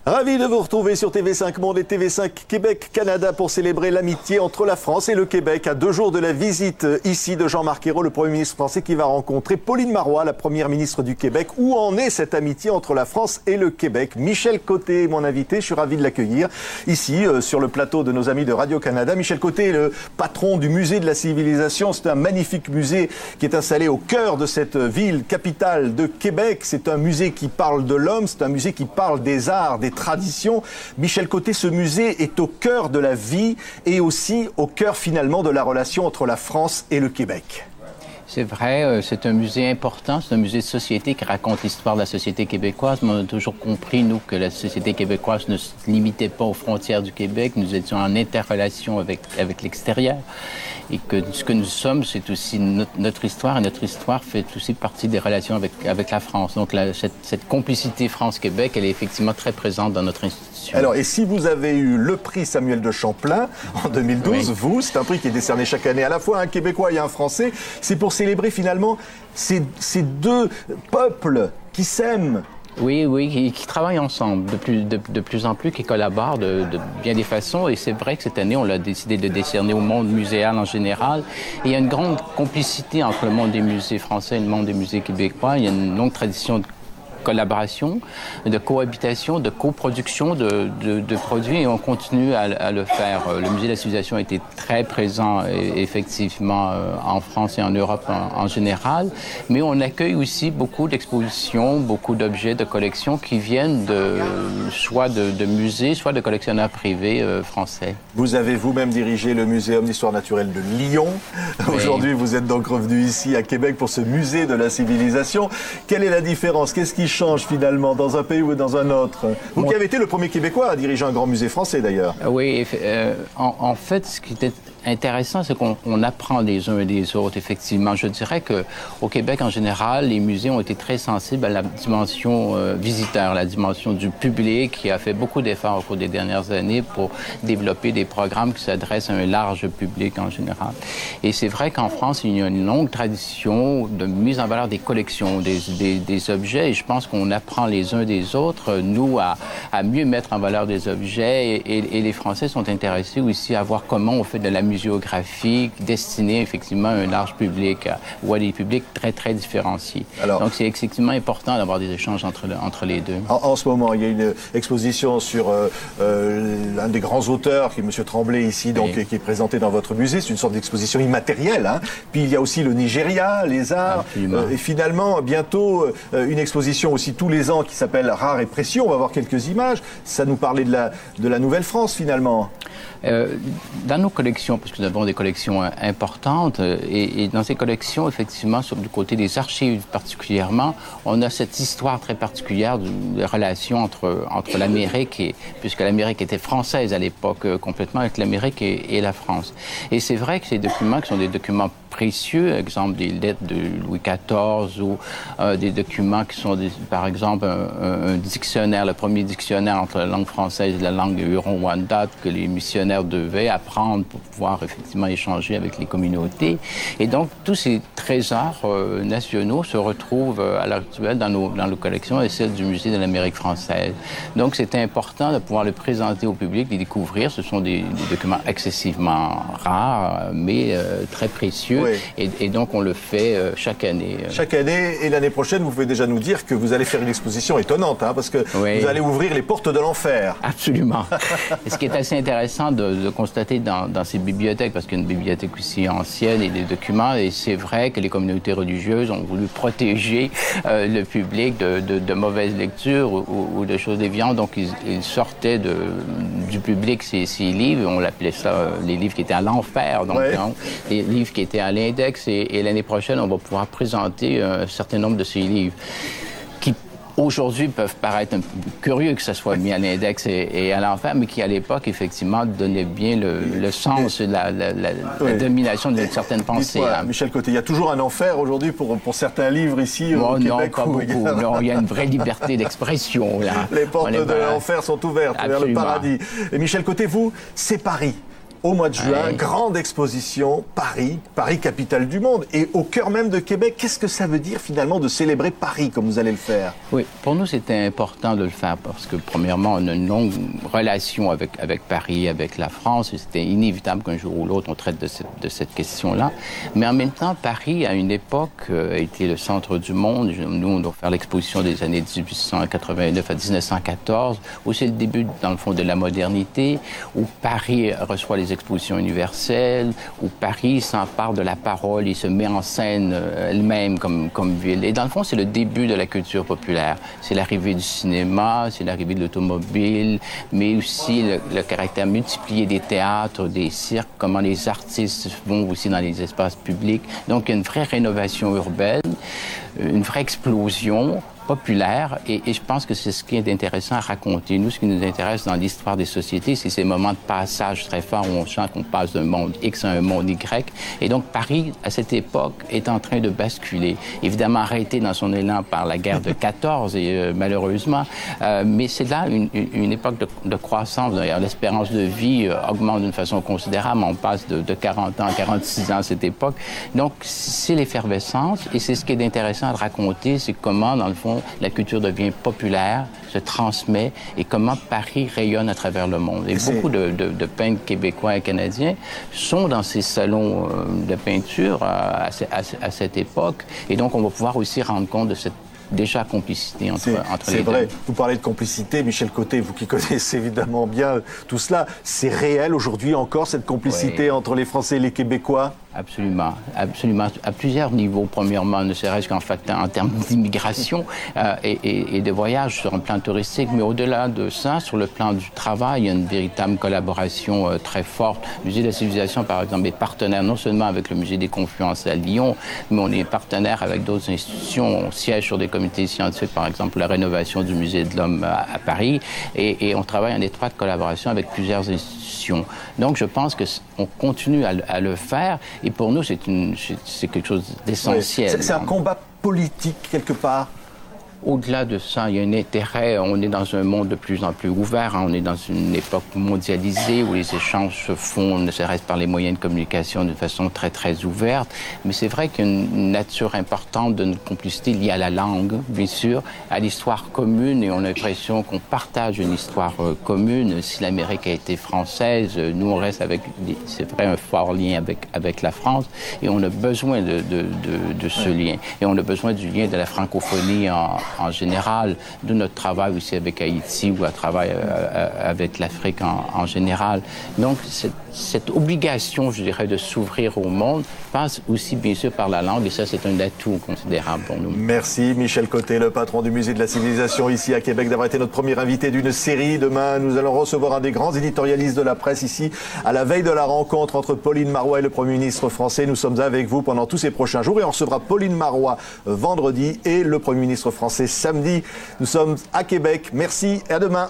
Ravi de vous retrouver sur TV5 Monde et TV5 Québec Canada pour célébrer l'amitié entre la France et le Québec. À 2 jours de la visite ici de Jean-Marc Ayrault, le Premier ministre français qui va rencontrer Pauline Marois, la Première ministre du Québec. Où en est cette amitié entre la France et le Québec? Michel Côté est mon invité, je suis ravi de l'accueillir ici sur le plateau de nos amis de Radio-Canada. Michel Côté est le patron du Musée de la Civilisation. C'est un magnifique musée qui est installé au cœur de cette ville capitale de Québec. C'est un musée qui parle de l'homme, c'est un musée qui parle des arts, des tradition. Michel Côté, ce musée est au cœur de la vie et aussi au cœur finalement de la relation entre la France et le Québec. C'est vrai, c'est un musée important, c'est un musée de société qui raconte l'histoire de la société québécoise. Mais on a toujours compris, nous, que la société québécoise ne se limitait pas aux frontières du Québec. Nous étions en interrelation avec l'extérieur. Et que ce que nous sommes, c'est aussi notre histoire. Et notre histoire fait aussi partie des relations avec la France. Donc cette complicité France-Québec, elle est effectivement très présente dans notre institution. Alors, et si vous avez eu le prix Samuel de Champlain en 2012, oui. C'est un prix qui est décerné chaque année à la fois à un Québécois et à un Français, c'est pour célébrer finalement ces deux peuples qui s'aiment. Oui, qui travaillent ensemble de plus en plus, qui collaborent de bien des façons. Et c'est vrai que cette année, on l'a décidé de décerner au monde muséal en général. Et il y a une grande complicité entre le monde des musées français et le monde des musées québécois. Il y a une longue tradition de collaboration, de cohabitation, de coproduction de produits et on continue à le faire. Le Musée de la Civilisation a été très présent effectivement en France et en Europe en général, mais on accueille aussi beaucoup d'expositions, beaucoup d'objets de collection qui viennent soit de musées, soit de collectionneurs privés français. Vous avez vous-même dirigé le Muséum d'histoire naturelle de Lyon. Oui. Aujourd'hui, vous êtes donc revenu ici à Québec pour ce Musée de la Civilisation. Quelle est la différence? Qu'est-ce qui change finalement dans un pays ou dans un autre? Vous qui avez été le premier Québécois à diriger un grand musée français d'ailleurs. Oui, en fait, ce qui était intéressant, c'est qu'on apprend des uns et des autres, effectivement. Je dirais qu'au Québec, en général, les musées ont été très sensibles à la dimension visiteur, la dimension du public, qui a fait beaucoup d'efforts au cours des dernières années pour développer des programmes qui s'adressent à un large public en général. Et c'est vrai qu'en France, il y a une longue tradition de mise en valeur des collections, des objets, et je pense qu'on apprend les uns des autres, nous, à mieux mettre en valeur des objets, et les Français sont intéressés aussi à voir comment on fait de la muséographie destinée effectivement à un large public ou à des publics très, très différenciés. Alors, donc, c'est effectivement important d'avoir des échanges entre les deux. En ce moment, il y a une exposition sur un des grands auteurs, qui est M. Tremblay ici, donc, oui. Qui est présenté dans votre musée. C'est une sorte d'exposition immatérielle. Hein. Puis il y a aussi le Nigeria, les arts. Et finalement, bientôt, une exposition aussi tous les ans qui s'appelle Rares et précieux. On va voir quelques images. Ça nous parlait de la Nouvelle-France, finalement. Dans nos collections, parce que nous avons des collections importantes, et dans ces collections, effectivement, du côté des archives particulièrement, on a cette histoire très particulière de relation entre l'Amérique, puisque l'Amérique était française à l'époque, complètement avec l'Amérique et la France. Et c'est vrai que ces documents, qui sont des documents précieux, exemple des lettres de Louis XIV ou des documents qui sont, par exemple, un dictionnaire, le premier dictionnaire entre la langue française et la langue huron-wendat que les missionnaires devaient apprendre pour pouvoir effectivement échanger avec les communautés. Et donc, tous ces trésors nationaux se retrouvent à l'heure actuelle dans nos collections et celles du Musée de l'Amérique française. Donc, c'est important de pouvoir le présenter au public, de découvrir. Ce sont des documents excessivement rares, mais très précieux. Oui. Et donc, on le fait chaque année. Chaque année. Et l'année prochaine, vous pouvez déjà nous dire que vous allez faire une exposition étonnante, hein, parce que oui. Vous allez ouvrir les portes de l'enfer. Absolument. Et ce qui est assez intéressant de constater dans ces bibliothèques, parce qu'il y a une bibliothèque aussi ancienne et des documents, et c'est vrai que les communautés religieuses ont voulu protéger le public de mauvaises lectures ou de choses déviantes. Donc, ils sortaient du public ces livres. On l'appelait ça les livres qui étaient à l'enfer. Donc, ouais. Les livres qui étaient à l'index. Et l'année prochaine, on va pouvoir présenter un certain nombre de ces livres qui aujourd'hui peuvent paraître un peu curieux que ça soit mis à l'index et à l'enfer, mais qui à l'époque, effectivement, donnait bien le sens et la domination d'une certaine pensée. Michel Côté, il y a toujours un enfer aujourd'hui pour certains livres ici au Québec. Non, pas beaucoup. Non, il y a une vraie liberté d'expression. Là. Les portes de l'enfer sont ouvertes vers le paradis. Et Michel Côté, vous, c'est Paris. au mois de juin, grande exposition, Paris, Paris capitale du monde. Et au cœur même de Québec, qu'est-ce que ça veut dire finalement de célébrer Paris comme vous allez le faire? Oui, pour nous c'était important de le faire parce que premièrement, on a une longue relation avec Paris, avec la France. Et c'était inévitable qu'un jour ou l'autre on traite de cette question-là. Mais en même temps, Paris, à une époque, a été le centre du monde. Nous, on doit faire l'exposition des années 1889 à 1914, où c'est le début, dans le fond, de la modernité, où Paris reçoit les expositions universelles, où Paris s'empare de la parole et se met en scène elle-même comme ville. Et dans le fond, c'est le début de la culture populaire. C'est l'arrivée du cinéma, c'est l'arrivée de l'automobile, mais aussi le caractère multiplié des théâtres, des cirques, comment les artistes vont aussi dans les espaces publics. Donc, il y a une vraie rénovation urbaine, une vraie explosion populaire, et je pense que c'est ce qui est intéressant à raconter. Nous, ce qui nous intéresse dans l'histoire des sociétés, c'est ces moments de passage très forts où on sent qu'on passe d'un monde X à un monde Y. Et donc, Paris, à cette époque, est en train de basculer. Évidemment, arrêté dans son élan par la guerre de 14, et malheureusement, mais c'est là une époque de croissance. D'ailleurs, l'espérance de vie augmente d'une façon considérable. On passe de 40 ans à 46 ans à cette époque. Donc, c'est l'effervescence, et c'est ce qui est intéressant à raconter, c'est comment, dans le fond, la culture devient populaire, se transmet, et comment Paris rayonne à travers le monde. Et beaucoup de peintres québécois et canadiens sont dans ces salons de peinture à cette époque. Et donc, on va pouvoir aussi rendre compte de cette déjà complicité entre les deux. C'est vrai. Vous parlez de complicité, Michel Côté, vous qui connaissez évidemment bien tout cela. C'est réel aujourd'hui encore, cette complicité entre les Français et les Québécois? Absolument, absolument. À plusieurs niveaux. Premièrement, ne serait-ce qu'en fait en termes d'immigration et de voyage sur un plan touristique, mais au-delà de ça, sur le plan du travail, il y a une véritable collaboration très forte. Le Musée de la Civilisation, par exemple, est partenaire non seulement avec le Musée des Confluences à Lyon, mais on est partenaire avec d'autres institutions. On siège sur des comités scientifiques, par exemple, la rénovation du Musée de l'Homme à Paris, et on travaille en étroite collaboration avec plusieurs institutions. Donc, je pense qu'on continue à le faire. Et pour nous, c'est quelque chose d'essentiel. C'est un combat politique, quelque part? Au-delà de ça, il y a un intérêt. On est dans un monde de plus en plus ouvert. On est dans une époque mondialisée où les échanges se font, ne serait-ce par les moyens de communication, de façon très, très ouverte. Mais c'est vrai qu'il y a une nature importante de notre complicité liée à la langue, bien sûr, à l'histoire commune. Et on a l'impression qu'on partage une histoire commune. Si l'Amérique a été française, nous, on reste avec, c'est vrai, un fort lien avec la France. Et on a besoin de ce lien. Et on a besoin du lien de la francophonie en général, de notre travail aussi avec Haïti ou à travail avec l'Afrique en général. Donc, cette obligation, je dirais, de s'ouvrir au monde passe aussi, bien sûr, par la langue, et ça, c'est un atout considérable pour nous. Merci, Michel Côté, le patron du Musée de la Civilisation ici à Québec, d'avoir été notre premier invité d'une série. Demain, nous allons recevoir un des grands éditorialistes de la presse ici, à la veille de la rencontre entre Pauline Marois et le Premier ministre français. Nous sommes avec vous pendant tous ces prochains jours, et on recevra Pauline Marois vendredi et le Premier ministre français samedi. Nous sommes à Québec. Merci et à demain.